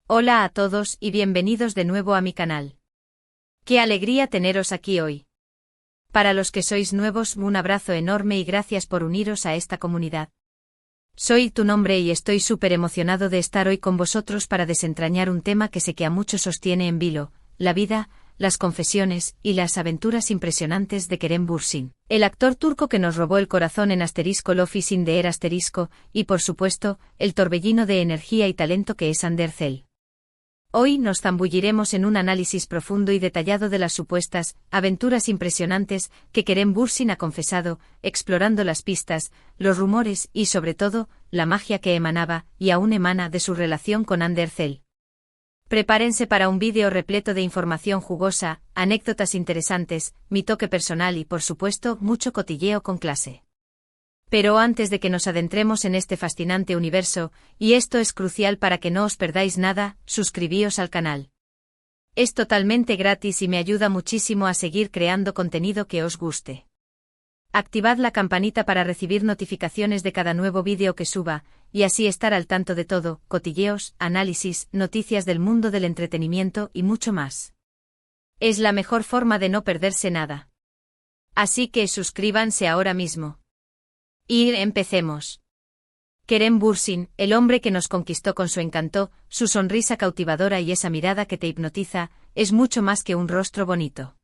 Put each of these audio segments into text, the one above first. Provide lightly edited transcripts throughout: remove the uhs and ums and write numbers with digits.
Hola a todos y bienvenidos de nuevo a mi canal. Qué alegría teneros aquí hoy. Para los que sois nuevos, un abrazo enorme y gracias por uniros a esta comunidad. Soy tu nombre y estoy súper emocionado de estar hoy con vosotros para desentrañar un tema que sé que a muchos os tiene en vilo: la vida, las confesiones y las aventuras impresionantes de Kerem Bürsin, el actor turco que nos robó el corazón en Love is in the air y por supuesto, el torbellino de energía y talento que es Hande Erçel. Hoy nos zambulliremos en un análisis profundo y detallado de las supuestas aventuras impresionantes que Kerem Bürsin ha confesado, explorando las pistas, los rumores y sobre todo, la magia que emanaba y aún emana de su relación con Hande Erçel. Prepárense para un vídeo repleto de información jugosa, anécdotas interesantes, mi toque personal y por supuesto mucho cotilleo con clase. Pero antes de que nos adentremos en este fascinante universo, y esto es crucial para que no os perdáis nada, suscribíos al canal. Es totalmente gratis y me ayuda muchísimo a seguir creando contenido que os guste. Activad la campanita para recibir notificaciones de cada nuevo vídeo que suba, y así estar al tanto de todo, cotilleos, análisis, noticias del mundo del entretenimiento y mucho más. Es la mejor forma de no perderse nada. Así que suscríbanse ahora mismo. Y empecemos. Kerem Bürsin, el hombre que nos conquistó con su encanto, su sonrisa cautivadora y esa mirada que te hipnotiza, es mucho más que un rostro bonito.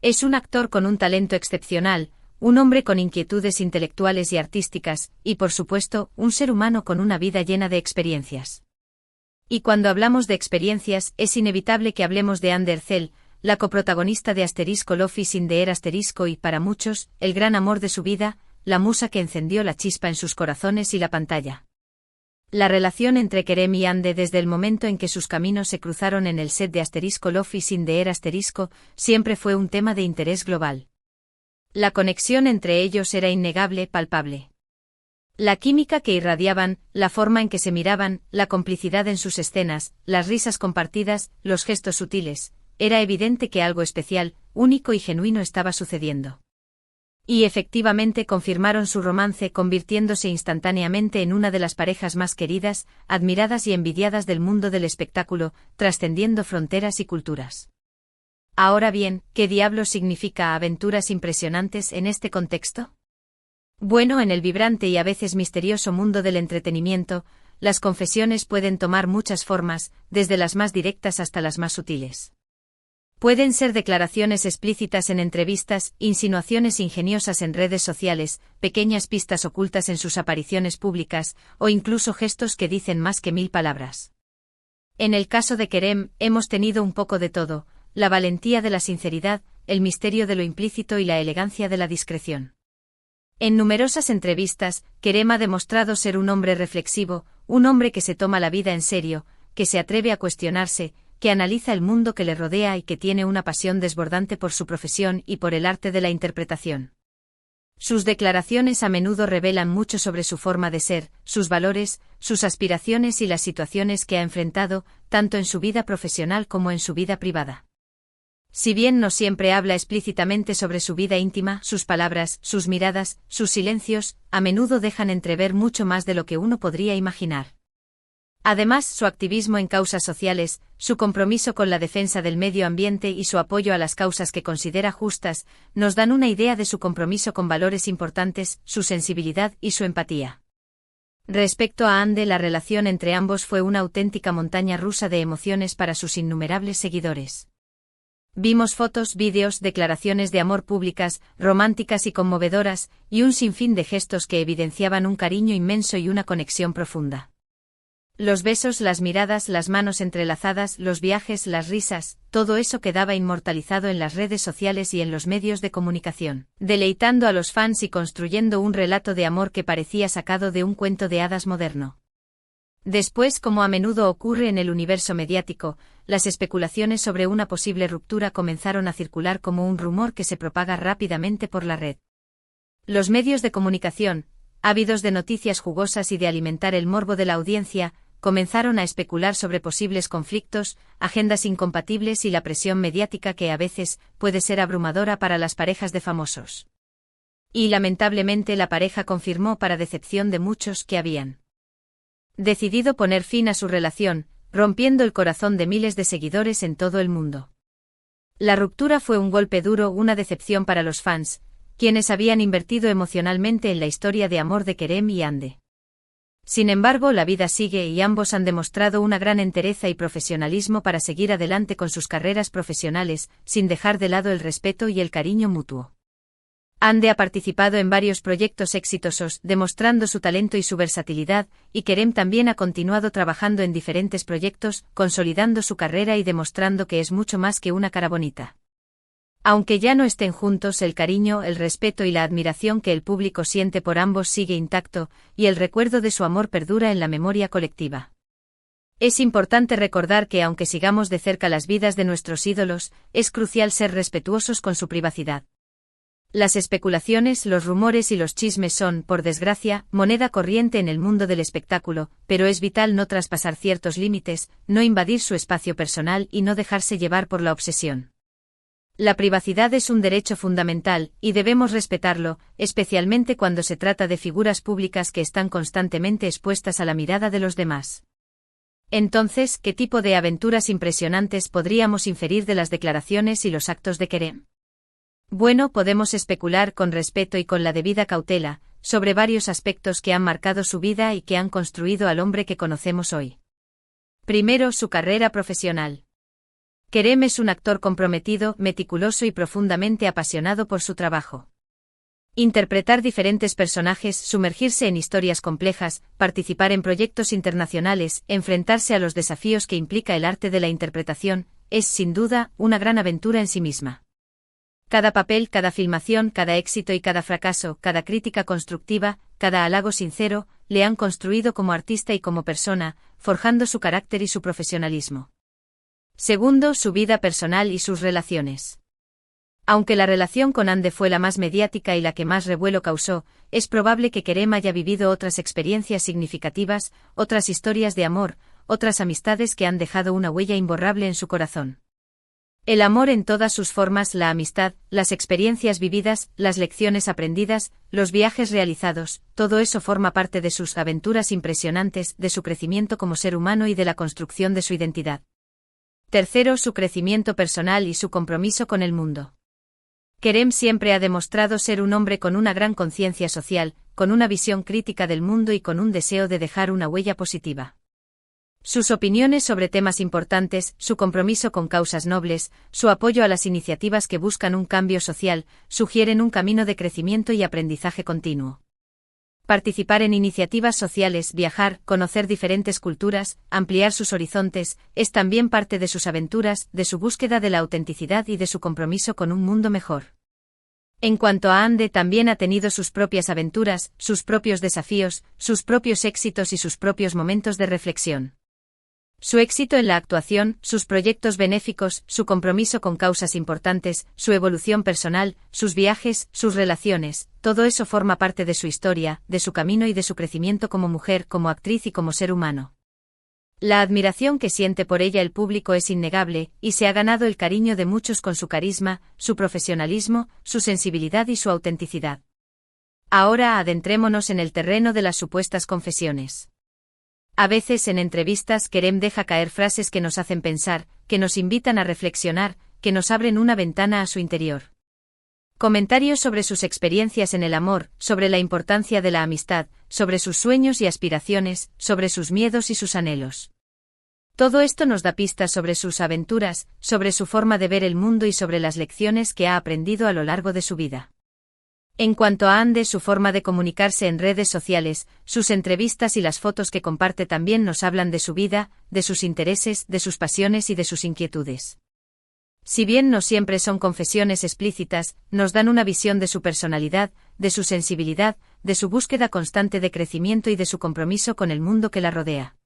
Es un actor con un talento excepcional, un hombre con inquietudes intelectuales y artísticas, y por supuesto, un ser humano con una vida llena de experiencias. Y cuando hablamos de experiencias, es inevitable que hablemos de Hande Erçel, la coprotagonista de Love is in the air y para muchos, el gran amor de su vida, la musa que encendió la chispa en sus corazones y la pantalla. La relación entre Kerem y Hande desde el momento en que sus caminos se cruzaron en el set de Love is in the air siempre fue un tema de interés global. La conexión entre ellos era innegable, palpable. La química que irradiaban, la forma en que se miraban, la complicidad en sus escenas, las risas compartidas, los gestos sutiles, era evidente que algo especial, único y genuino estaba sucediendo. Y efectivamente confirmaron su romance convirtiéndose instantáneamente en una de las parejas más queridas, admiradas y envidiadas del mundo del espectáculo, trascendiendo fronteras y culturas. Ahora bien, ¿qué diablos significa aventuras impresionantes en este contexto? Bueno, en el vibrante y a veces misterioso mundo del entretenimiento, las confesiones pueden tomar muchas formas, desde las más directas hasta las más sutiles. Pueden ser declaraciones explícitas en entrevistas, insinuaciones ingeniosas en redes sociales, pequeñas pistas ocultas en sus apariciones públicas, o incluso gestos que dicen más que 1000 palabras. En el caso de Kerem, hemos tenido un poco de todo: la valentía de la sinceridad, el misterio de lo implícito y la elegancia de la discreción. En numerosas entrevistas, Kerem ha demostrado ser un hombre reflexivo, un hombre que se toma la vida en serio, que se atreve a cuestionarse, que analiza el mundo que le rodea y que tiene una pasión desbordante por su profesión y por el arte de la interpretación. Sus declaraciones a menudo revelan mucho sobre su forma de ser, sus valores, sus aspiraciones y las situaciones que ha enfrentado, tanto en su vida profesional como en su vida privada. Si bien no siempre habla explícitamente sobre su vida íntima, sus palabras, sus miradas, sus silencios, a menudo dejan entrever mucho más de lo que uno podría imaginar. Además, su activismo en causas sociales, su compromiso con la defensa del medio ambiente y su apoyo a las causas que considera justas, nos dan una idea de su compromiso con valores importantes, su sensibilidad y su empatía. Respecto a Hande, la relación entre ambos fue una auténtica montaña rusa de emociones para sus innumerables seguidores. Vimos fotos, vídeos, declaraciones de amor públicas, románticas y conmovedoras, y un sinfín de gestos que evidenciaban un cariño inmenso y una conexión profunda. Los besos, las miradas, las manos entrelazadas, los viajes, las risas, todo eso quedaba inmortalizado en las redes sociales y en los medios de comunicación, deleitando a los fans y construyendo un relato de amor que parecía sacado de un cuento de hadas moderno. Después, como a menudo ocurre en el universo mediático, las especulaciones sobre una posible ruptura comenzaron a circular como un rumor que se propaga rápidamente por la red. Los medios de comunicación, ávidos de noticias jugosas y de alimentar el morbo de la audiencia, comenzaron a especular sobre posibles conflictos, agendas incompatibles y la presión mediática que a veces puede ser abrumadora para las parejas de famosos. Y lamentablemente la pareja confirmó para decepción de muchos que habían decidido poner fin a su relación, rompiendo el corazón de miles de seguidores en todo el mundo. La ruptura fue un golpe duro, una decepción para los fans, quienes habían invertido emocionalmente en la historia de amor de Kerem y Hande. Sin embargo, la vida sigue y ambos han demostrado una gran entereza y profesionalismo para seguir adelante con sus carreras profesionales, sin dejar de lado el respeto y el cariño mutuo. Hande ha participado en varios proyectos exitosos, demostrando su talento y su versatilidad, y Kerem también ha continuado trabajando en diferentes proyectos, consolidando su carrera y demostrando que es mucho más que una cara bonita. Aunque ya no estén juntos, el cariño, el respeto y la admiración que el público siente por ambos sigue intacto, y el recuerdo de su amor perdura en la memoria colectiva. Es importante recordar que aunque sigamos de cerca las vidas de nuestros ídolos, es crucial ser respetuosos con su privacidad. Las especulaciones, los rumores y los chismes son, por desgracia, moneda corriente en el mundo del espectáculo, pero es vital no traspasar ciertos límites, no invadir su espacio personal y no dejarse llevar por la obsesión. La privacidad es un derecho fundamental, y debemos respetarlo, especialmente cuando se trata de figuras públicas que están constantemente expuestas a la mirada de los demás. Entonces, ¿qué tipo de aventuras impresionantes podríamos inferir de las declaraciones y los actos de Kerem? Bueno, podemos especular con respeto y con la debida cautela, sobre varios aspectos que han marcado su vida y que han construido al hombre que conocemos hoy. Primero, su carrera profesional. Kerem es un actor comprometido, meticuloso y profundamente apasionado por su trabajo. Interpretar diferentes personajes, sumergirse en historias complejas, participar en proyectos internacionales, enfrentarse a los desafíos que implica el arte de la interpretación, es sin duda una gran aventura en sí misma. Cada papel, cada filmación, cada éxito y cada fracaso, cada crítica constructiva, cada halago sincero, le han construido como artista y como persona, forjando su carácter y su profesionalismo. Segundo, su vida personal y sus relaciones. Aunque la relación con Hande fue la más mediática y la que más revuelo causó, es probable que Kerem haya vivido otras experiencias significativas, otras historias de amor, otras amistades que han dejado una huella imborrable en su corazón. El amor en todas sus formas, la amistad, las experiencias vividas, las lecciones aprendidas, los viajes realizados, todo eso forma parte de sus aventuras impresionantes, de su crecimiento como ser humano y de la construcción de su identidad. Tercero, su crecimiento personal y su compromiso con el mundo. Kerem siempre ha demostrado ser un hombre con una gran conciencia social, con una visión crítica del mundo y con un deseo de dejar una huella positiva. Sus opiniones sobre temas importantes, su compromiso con causas nobles, su apoyo a las iniciativas que buscan un cambio social, sugieren un camino de crecimiento y aprendizaje continuo. Participar en iniciativas sociales, viajar, conocer diferentes culturas, ampliar sus horizontes, es también parte de sus aventuras, de su búsqueda de la autenticidad y de su compromiso con un mundo mejor. En cuanto a Hande, también ha tenido sus propias aventuras, sus propios desafíos, sus propios éxitos y sus propios momentos de reflexión. Su éxito en la actuación, sus proyectos benéficos, su compromiso con causas importantes, su evolución personal, sus viajes, sus relaciones, todo eso forma parte de su historia, de su camino y de su crecimiento como mujer, como actriz y como ser humano. La admiración que siente por ella el público es innegable, y se ha ganado el cariño de muchos con su carisma, su profesionalismo, su sensibilidad y su autenticidad. Ahora adentrémonos en el terreno de las supuestas confesiones. A veces en entrevistas Kerem deja caer frases que nos hacen pensar, que nos invitan a reflexionar, que nos abren una ventana a su interior. Comentarios sobre sus experiencias en el amor, sobre la importancia de la amistad, sobre sus sueños y aspiraciones, sobre sus miedos y sus anhelos. Todo esto nos da pistas sobre sus aventuras, sobre su forma de ver el mundo y sobre las lecciones que ha aprendido a lo largo de su vida. En cuanto a Hande, su forma de comunicarse en redes sociales, sus entrevistas y las fotos que comparte también nos hablan de su vida, de sus intereses, de sus pasiones y de sus inquietudes. Si bien no siempre son confesiones explícitas, nos dan una visión de su personalidad, de su sensibilidad, de su búsqueda constante de crecimiento y de su compromiso con el mundo que la rodea.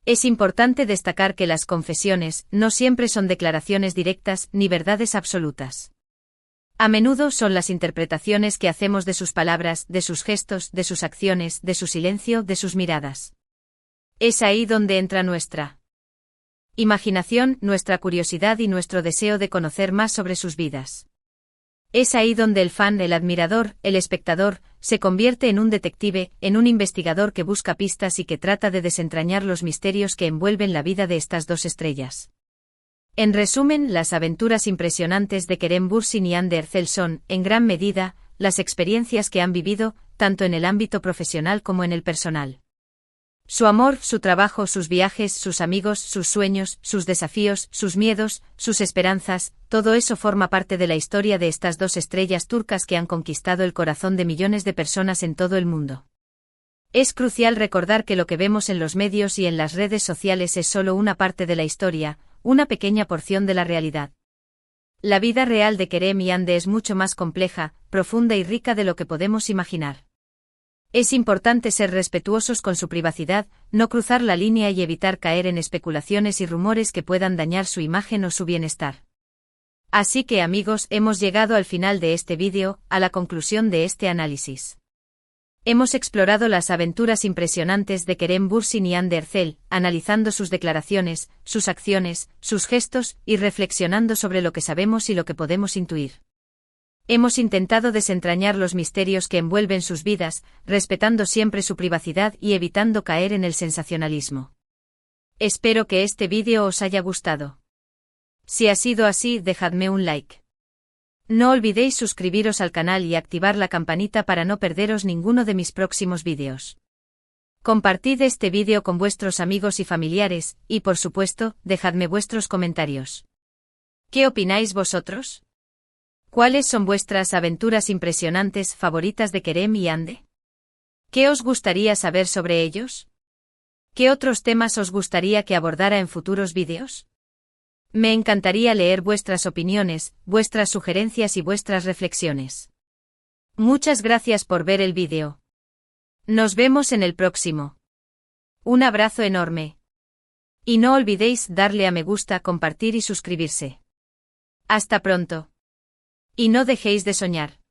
Es importante destacar que las confesiones no siempre son declaraciones directas ni verdades absolutas. A menudo son las interpretaciones que hacemos de sus palabras, de sus gestos, de sus acciones, de su silencio, de sus miradas. Es ahí donde entra nuestra imaginación, nuestra curiosidad y nuestro deseo de conocer más sobre sus vidas. Es ahí donde el fan, el admirador, el espectador, se convierte en un detective, en un investigador que busca pistas y que trata de desentrañar los misterios que envuelven la vida de estas dos estrellas. En resumen, las aventuras impresionantes de Kerem Bürsin y Hande Erçel son, en gran medida, las experiencias que han vivido, tanto en el ámbito profesional como en el personal. Su amor, su trabajo, sus viajes, sus amigos, sus sueños, sus desafíos, sus miedos, sus esperanzas, todo eso forma parte de la historia de estas dos estrellas turcas que han conquistado el corazón de millones de personas en todo el mundo. Es crucial recordar que lo que vemos en los medios y en las redes sociales es solo una parte de la historia, una pequeña porción de la realidad. La vida real de Kerem y Hande es mucho más compleja, profunda y rica de lo que podemos imaginar. Es importante ser respetuosos con su privacidad, no cruzar la línea y evitar caer en especulaciones y rumores que puedan dañar su imagen o su bienestar. Así que amigos, hemos llegado al final de este vídeo, a la conclusión de este análisis. Hemos explorado las aventuras impresionantes de Kerem Bürsin y Hande Erçel, analizando sus declaraciones, sus acciones, sus gestos y reflexionando sobre lo que sabemos y lo que podemos intuir. Hemos intentado desentrañar los misterios que envuelven sus vidas, respetando siempre su privacidad y evitando caer en el sensacionalismo. Espero que este vídeo os haya gustado. Si ha sido así, dejadme un like. No olvidéis suscribiros al canal y activar la campanita para no perderos ninguno de mis próximos vídeos. Compartid este vídeo con vuestros amigos y familiares, y por supuesto, dejadme vuestros comentarios. ¿Qué opináis vosotros? ¿Cuáles son vuestras aventuras impresionantes favoritas de Kerem y Hande? ¿Qué os gustaría saber sobre ellos? ¿Qué otros temas os gustaría que abordara en futuros vídeos? Me encantaría leer vuestras opiniones, vuestras sugerencias y vuestras reflexiones. Muchas gracias por ver el vídeo. Nos vemos en el próximo. Un abrazo enorme. Y no olvidéis darle a me gusta, compartir y suscribirse. Hasta pronto. Y no dejéis de soñar.